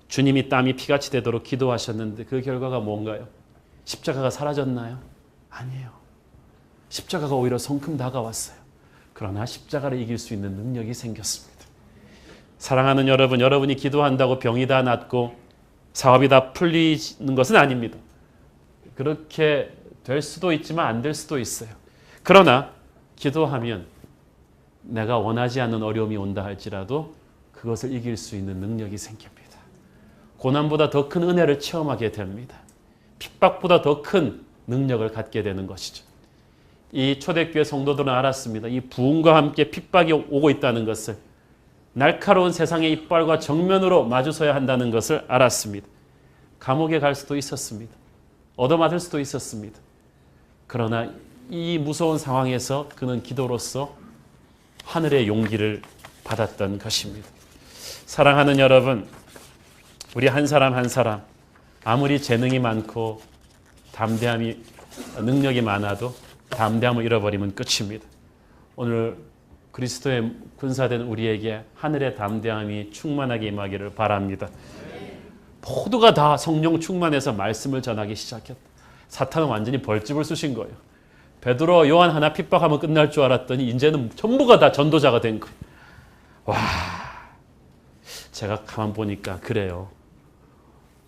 주님이 땀이 피같이 되도록 기도하셨는데 그 결과가 뭔가요? 십자가가 사라졌나요? 아니에요. 십자가가 오히려 성큼 다가왔어요. 그러나 십자가를 이길 수 있는 능력이 생겼습니다. 사랑하는 여러분, 여러분이 기도한다고 병이 다 낫고 사업이 다 풀리는 것은 아닙니다. 그렇게 될 수도 있지만 안 될 수도 있어요. 그러나 기도하면 내가 원하지 않는 어려움이 온다 할지라도 그것을 이길 수 있는 능력이 생깁니다. 고난보다 더 큰 은혜를 체험하게 됩니다. 핍박보다 더 큰 능력을 갖게 되는 것이죠. 이 초대교회 성도들은 알았습니다. 이 부흥과 함께 핍박이 오고 있다는 것을, 날카로운 세상의 이빨과 정면으로 마주서야 한다는 것을 알았습니다. 감옥에 갈 수도 있었습니다. 얻어맞을 수도 있었습니다. 그러나 이 무서운 상황에서 그는 기도로서 하늘의 용기를 받았던 것입니다. 사랑하는 여러분, 우리 한 사람 한 사람 아무리 재능이 많고 담대함이 능력이 많아도 담대함을 잃어버리면 끝입니다. 오늘 그리스도의 군사된 우리에게 하늘의 담대함이 충만하게 임하기를 바랍니다. 모두가 다 성령 충만해서 말씀을 전하기 시작했다. 사탄은 완전히 벌집을 쑤신 거예요. 베드로, 요한 하나 핍박하면 끝날 줄 알았더니 이제는 전부가 다 전도자가 된 거예요. 와, 제가 가만 보니까 그래요.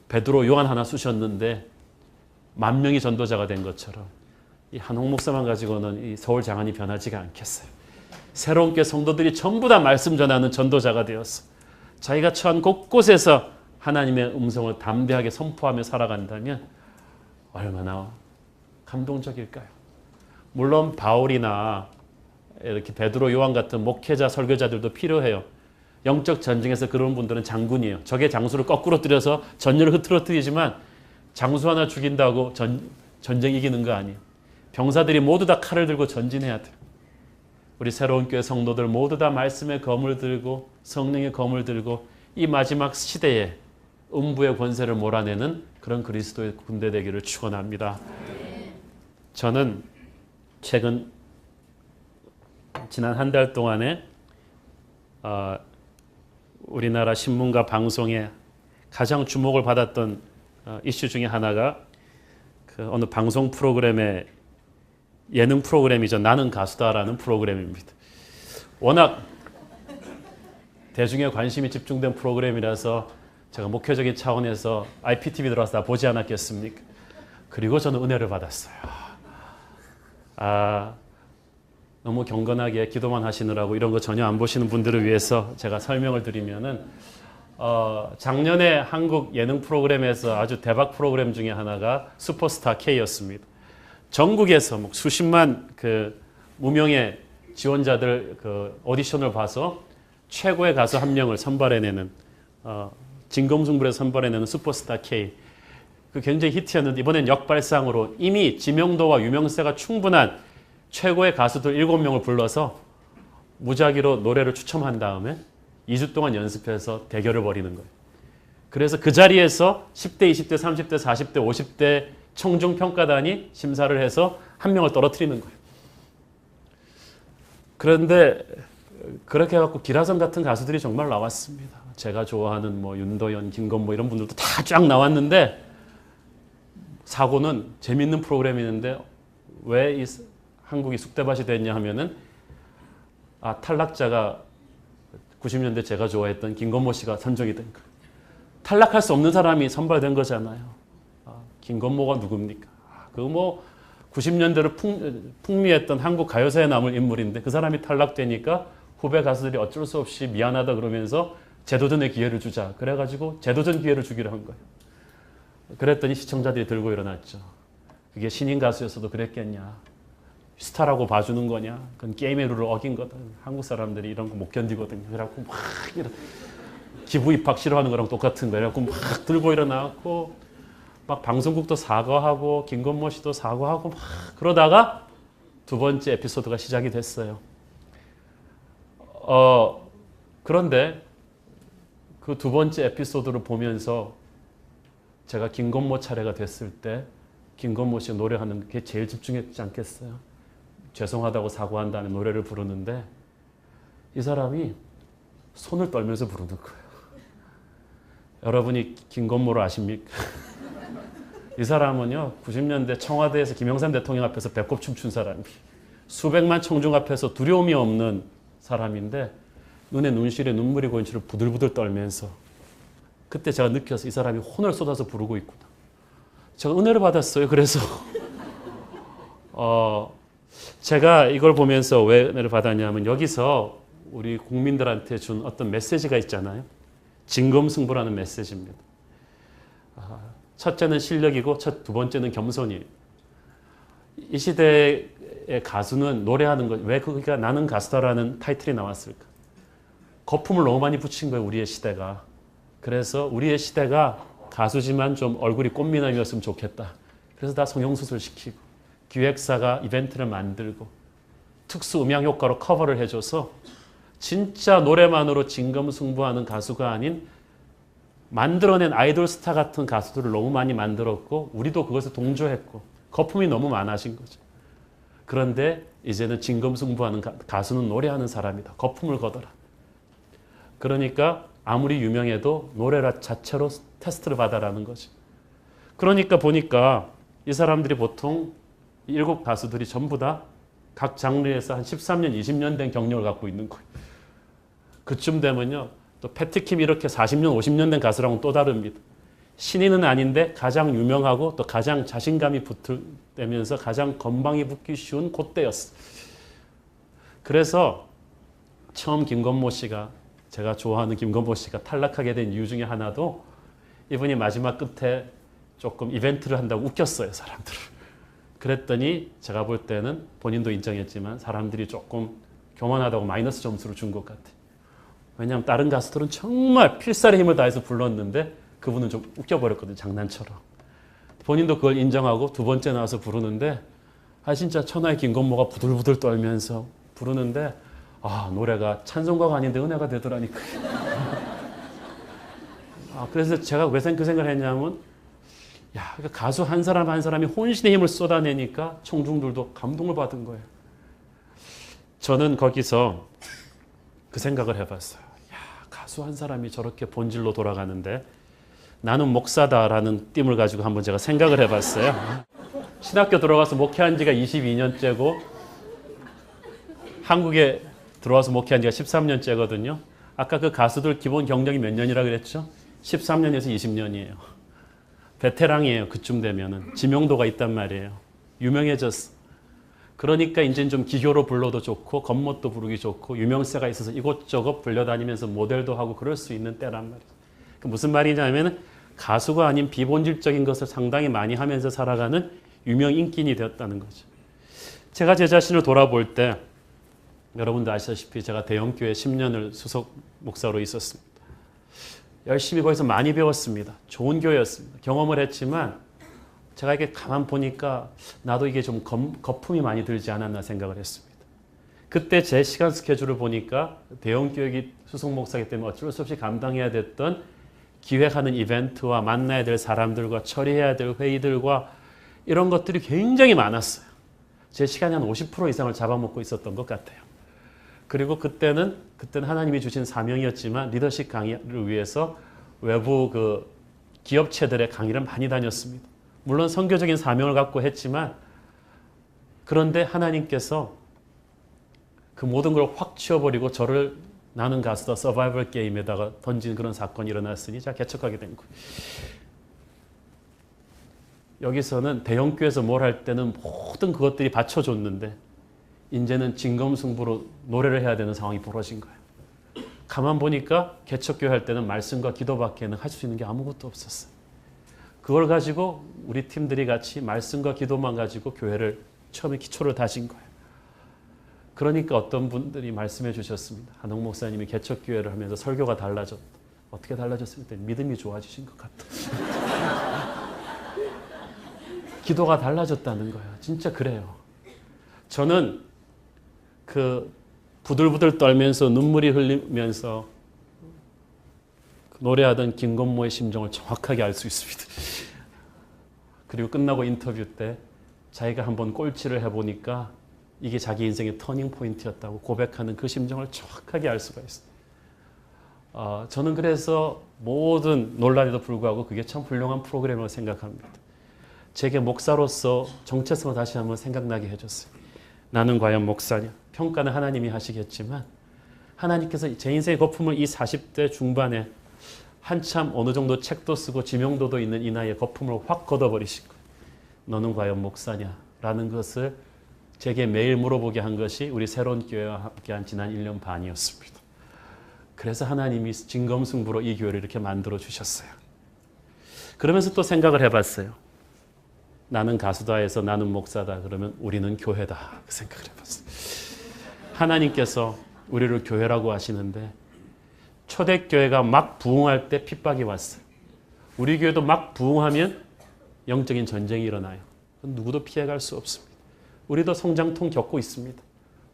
베드로, 요한 하나 쑤셨는데 10,000명이 전도자가 된 것처럼 이 한홍 목사만 가지고는 이 서울 장안이 변하지가 않겠어요. 새로운 교 성도들이 전부 다 말씀 전하는 전도자가 되었어. 자기가 처한 곳곳에서 하나님의 음성을 담대하게 선포하며 살아간다면 얼마나 감동적일까요? 물론 바울이나 이렇게 베드로, 요한 같은 목회자, 설교자들도 필요해요. 영적 전쟁에서 그런 분들은 장군이에요. 적의 장수를 거꾸로 들여서 전열을 흐트러뜨리지만 장수 하나 죽인다고 전쟁 이기는 거 아니에요. 병사들이 모두 다 칼을 들고 전진해야 돼요. 우리 새로운 교회 성도들 모두 다 말씀의 검을 들고 성령의 검을 들고 이 마지막 시대에 음부의 권세를 몰아내는 그런 그리스도의 군대 되기를 축원합니다. 저는 최근 지난 한 달 동안에 우리나라 신문과 방송에 가장 주목을 받았던 이슈 중에 하나가 그 어느 방송 프로그램의 예능 프로그램이죠. 나는 가수다라는 프로그램입니다. 워낙 대중의 관심이 집중된 프로그램이라서 제가 목회적인 차원에서 IPTV 들어와서 다 보지 않았겠습니까? 그리고 저는 은혜를 받았어요. 너무 경건하게 기도만 하시느라고 이런 거 전혀 안 보시는 분들을 위해서 제가 설명을 드리면은 작년에 한국 예능 프로그램에서 아주 대박 프로그램 중에 하나가 슈퍼스타 K였습니다. 전국에서 뭐 수십만 그 무명의 지원자들 그 오디션을 봐서 최고의 가수 한 명을 선발해내는 진검승부에서 선발해내는 슈퍼스타 K. 그 굉장히 히트였는데 이번엔 역발상으로 이미 지명도와 유명세가 충분한 최고의 가수들 7명을 불러서 무작위로 노래를 추첨한 다음에 2주 동안 연습해서 대결을 벌이는 거예요. 그래서 그 자리에서 10대, 20대, 30대, 40대, 50대 청중평가단이 심사를 해서 한 명을 떨어뜨리는 거예요. 그런데 그렇게 해갖고 기라성 같은 가수들이 정말 나왔습니다. 제가 좋아하는 뭐 윤도현, 김건모 이런 분들도 다 쫙 나왔는데 사고는 재밌는 프로그램이는데 왜 이 한국이 쑥대밭이 됐냐 하면은 탈락자가 90년대 제가 좋아했던 김건모 씨가 선정이 된 거예요. 탈락할 수 없는 사람이 선발된 거잖아요. 김건모가 누굽니까? 그 뭐 90년대를 풍미했던 한국 가요사에 남을 인물인데 그 사람이 탈락되니까 후배 가수들이 어쩔 수 없이 미안하다 그러면서 재도전의 기회를 주자. 그래가지고 재도전 기회를 주기로 한 거예요. 그랬더니 시청자들이 들고 일어났죠. 그게 신인 가수였어도 그랬겠냐. 스타라고 봐주는 거냐. 그건 게임의 룰을 어긴 거다. 한국 사람들이 이런 거 못 견디거든요. 그래갖고 막 기부 입학 싫어하는 거랑 똑같은 거예요. 그래갖고 막 들고 일어나고 막 방송국도 사과하고 김건모 씨도 사과하고 막 그러다가 두 번째 에피소드가 시작이 됐어요. 그런데 그 두 번째 에피소드를 보면서 제가 김건모 차례가 됐을 때 김건모 씨가 노래하는 게 제일 집중했지 않겠어요? 죄송하다고 사과한 다음에 노래를 부르는데 이 사람이 손을 떨면서 부르는 거예요. 여러분이 김건모를 아십니까? 이 사람은요 90년대 청와대에서 김영삼 대통령 앞에서 배꼽 춤춘 사람이 수백만 청중 앞에서 두려움이 없는 사람인데 눈에 눈실에 눈물이 고인 채로 부들부들 떨면서 그때 제가 느껴서 이 사람이 혼을 쏟아서 부르고 있구나. 제가 은혜를 받았어요. 그래서 제가 이걸 보면서 왜 은혜를 받았냐면 여기서 우리 국민들한테 준 어떤 메시지가 있잖아요. 진검승부라는 메시지입니다. 첫째는 실력이고 두 번째는 겸손이에요. 이 시대의 가수는 노래하는 것, 왜 그가 나는 가수다라는 타이틀이 나왔을까? 거품을 너무 많이 붙인 거예요, 우리의 시대가. 그래서 우리의 시대가 가수지만 좀 얼굴이 꽃미남이었으면 좋겠다. 그래서 다 성형수술 시키고 기획사가 이벤트를 만들고 특수 음향 효과로 커버를 해줘서 진짜 노래만으로 진검승부하는 가수가 아닌 만들어낸 아이돌 스타 같은 가수들을 너무 많이 만들었고 우리도 그것에 동조했고 거품이 너무 많아진 거죠. 그런데 이제는 진검승부하는 가수는 노래하는 사람이다. 거품을 걷어라. 그러니까 아무리 유명해도 노래 자체로 테스트를 받아라는 거죠. 그러니까 보니까 이 사람들이 보통 7 가수들이 전부 다 각 장르에서 한 13년, 20년 된 경력을 갖고 있는 거예요. 그쯤 되면요. 또 패트킴 이렇게 40년, 50년 된 가수랑은 또 다릅니다. 신인은 아닌데 가장 유명하고 또 가장 자신감이 붙으면서 가장 건방이 붙기 쉬운 그때였어. 그래서 처음 김건모 씨가 제가 좋아하는 김건모 씨가 탈락하게 된 이유 중에 하나도 이분이 마지막 끝에 조금 이벤트를 한다고 웃겼어요, 사람들을. 그랬더니 제가 볼 때는 본인도 인정했지만 사람들이 조금 교만하다고 마이너스 점수를 준 것 같아요. 왜냐하면 다른 가수들은 정말 필살의 힘을 다해서 불렀는데 그분은 좀 웃겨버렸거든요, 장난처럼. 본인도 그걸 인정하고 두 번째 나와서 부르는데 진짜 천하의 김건모가 부들부들 떨면서 부르는데 노래가 찬송가가 아닌데 은혜가 되더라니까요. 그래서 제가 왜 그 생각을 했냐면 그러니까 가수 한 사람 한 사람이 혼신의 힘을 쏟아내니까 청중들도 감동을 받은 거예요. 저는 거기서 그 생각을 해봤어요. 가수 한 사람이 저렇게 본질로 돌아가는데 나는 목사다라는 띠을 가지고 한번 제가 생각을 해봤어요. 신학교 들어가서 목회한 지가 22년째고 한국에 들어와서 목회한 지가 13년째거든요. 아까 그 가수들 기본 경력이 몇 년이라 그랬죠? 13년에서 20년이에요. 베테랑이에요. 그쯤 되면은. 지명도가 있단 말이에요. 유명해졌어. 그러니까 이제 좀 기교로 불러도 좋고 겉멋도 부르기 좋고 유명세가 있어서 이곳저곳 불려다니면서 모델도 하고 그럴 수 있는 때란 말이에요. 무슨 말이냐면 가수가 아닌 비본질적인 것을 상당히 많이 하면서 살아가는 유명 인기인이 되었다는 거죠. 제가 제 자신을 돌아볼 때 여러분도 아시다시피 제가 대형교회 10년을 수석 목사로 있었습니다. 열심히 거기서 많이 배웠습니다. 좋은 교회였습니다. 경험을 했지만 제가 이렇게 가만 보니까 나도 이게 좀 거품이 많이 들지 않았나 생각을 했습니다. 그때 제 시간 스케줄을 보니까 대형교회 수석 목사이기 때문에 어쩔 수 없이 감당해야 됐던 기획하는 이벤트와 만나야 될 사람들과 처리해야 될 회의들과 이런 것들이 굉장히 많았어요. 제 시간이 한 50% 이상을 잡아먹고 있었던 것 같아요. 그리고 그때는 하나님이 주신 사명이었지만 리더십 강의를 위해서 외부 그 기업체들의 강의를 많이 다녔습니다. 물론 선교적인 사명을 갖고 했지만 그런데 하나님께서 그 모든 걸 확 치워버리고 저를 나는 가수다 서바이벌 게임에다가 던진 그런 사건이 일어났으니 제가 개척하게 된 거예요. 여기서는 대형교회에서 뭘 할 때는 모든 그것들이 받쳐줬는데 이제는 진검승부로 노래를 해야 되는 상황이 벌어진 거예요. 가만 보니까 개척교회 할 때는 말씀과 기도밖에는 할 수 있는 게 아무것도 없었어요. 그걸 가지고 우리 팀들이 같이 말씀과 기도만 가지고 교회를 처음에 기초를 다진 거예요. 그러니까 어떤 분들이 말씀해 주셨습니다. 한홍 목사님이 개척교회를 하면서 설교가 달라졌다. 어떻게 달라졌습니까? 믿음이 좋아지신 것 같다. 기도가 달라졌다는 거예요. 진짜 그래요. 저는 그 부들부들 떨면서 눈물이 흘리면서 노래하던 김건모의 심정을 정확하게 알 수 있습니다. 그리고 끝나고 인터뷰 때 자기가 한번 꼴찌를 해보니까 이게 자기 인생의 터닝 포인트였다고 고백하는 그 심정을 정확하게 알 수가 있어요. 저는 그래서 모든 논란에도 불구하고 그게 참 훌륭한 프로그램이라고 생각합니다. 제게 목사로서 정체성을 다시 한번 생각나게 해줬어요. 나는 과연 목사냐? 평가는 하나님이 하시겠지만 하나님께서 제 인생의 거품을 이 40대 중반에 한참 어느 정도 책도 쓰고 지명도도 있는 이 나이에 거품을 확 걷어버리신 거예요. 너는 과연 목사냐? 라는 것을 제게 매일 물어보게 한 것이 우리 새로운 교회와 함께한 지난 1년 반이었습니다. 그래서 하나님이 진검승부로 이 교회를 이렇게 만들어 주셨어요. 그러면서 또 생각을 해봤어요. 나는 가수다 해서 나는 목사다 그러면 우리는 교회다 그 생각을 해봤어요. 하나님께서 우리를 교회라고 하시는데 초대교회가 막 부흥할 때 핍박이 왔어요. 우리 교회도 막 부흥하면 영적인 전쟁이 일어나요. 누구도 피해갈 수 없습니다. 우리도 성장통 겪고 있습니다.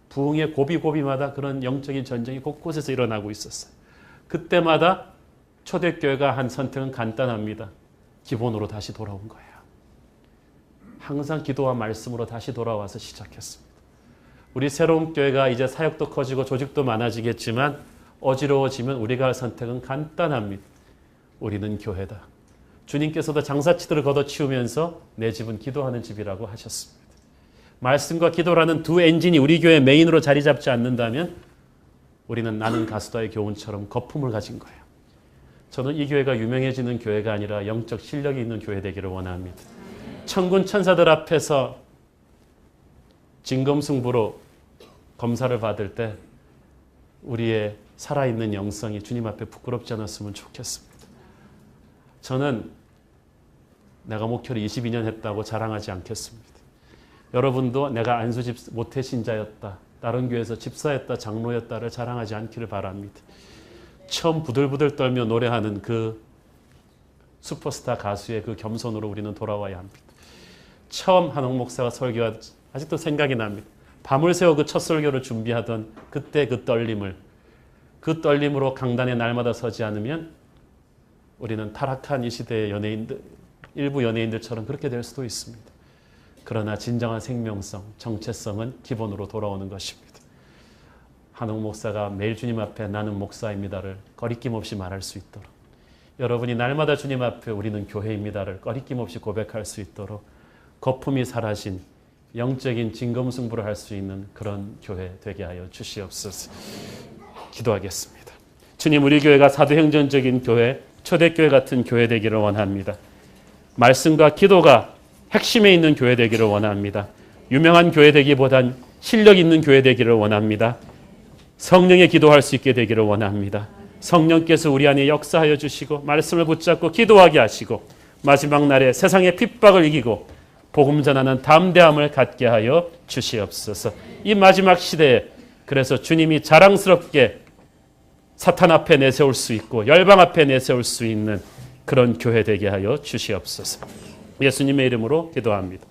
부흥의 고비고비마다 그런 영적인 전쟁이 곳곳에서 일어나고 있었어요. 그때마다 초대교회가 한 선택은 간단합니다. 기본으로 다시 돌아온 거예요. 항상 기도와 말씀으로 다시 돌아와서 시작했습니다. 우리 새로운 교회가 이제 사역도 커지고 조직도 많아지겠지만 어지러워지면 우리가 할 선택은 간단합니다. 우리는 교회다. 주님께서도 장사치들을 걷어치우면서 내 집은 기도하는 집이라고 하셨습니다. 말씀과 기도라는 두 엔진이 우리 교회 메인으로 자리 잡지 않는다면 우리는 나는 가수다의 교훈처럼 거품을 가진 거예요. 저는 이 교회가 유명해지는 교회가 아니라 영적 실력이 있는 교회 되기를 원합니다. 천군 천사들 앞에서 진검승부로 검사를 받을 때 우리의 살아있는 영성이 주님 앞에 부끄럽지 않았으면 좋겠습니다. 저는 내가 목회를 22년 했다고 자랑하지 않겠습니다. 여러분도 내가 안수집 모태신자였다, 다른 교회에서 집사였다, 장로였다를 자랑하지 않기를 바랍니다. 처음 부들부들 떨며 노래하는 그 슈퍼스타 가수의 그 겸손으로 우리는 돌아와야 합니다. 처음 한홍 목사가 설교한 아직도 생각이 납니다. 밤을 새워 그 첫 설교를 준비하던 그때 그 떨림으로 강단에 날마다 서지 않으면 우리는 타락한 이 시대의 연예인들, 일부 연예인들처럼 그렇게 될 수도 있습니다. 그러나 진정한 생명성, 정체성은 기본으로 돌아오는 것입니다. 한홍 목사가 매일 주님 앞에 나는 목사입니다를 꺼리낌 없이 말할 수 있도록, 여러분이 날마다 주님 앞에 우리는 교회입니다를 꺼리낌 없이 고백할 수 있도록 거품이 사라진 영적인 진검승부를 할 수 있는 그런 교회 되게 하여 주시옵소서. 기도하겠습니다. 주님, 우리 교회가 사도행전적인 교회, 초대교회 같은 교회 되기를 원합니다. 말씀과 기도가 핵심에 있는 교회 되기를 원합니다. 유명한 교회 되기보단 실력 있는 교회 되기를 원합니다. 성령의 기도할 수 있게 되기를 원합니다. 성령께서 우리 안에 역사하여 주시고 말씀을 붙잡고 기도하게 하시고 마지막 날에 세상의 핍박을 이기고 복음 전하는 담대함을 갖게 하여 주시옵소서. 이 마지막 시대에 그래서 주님이 자랑스럽게 사탄 앞에 내세울 수 있고 열방 앞에 내세울 수 있는 그런 교회 되게 하여 주시옵소서. 예수님의 이름으로 기도합니다.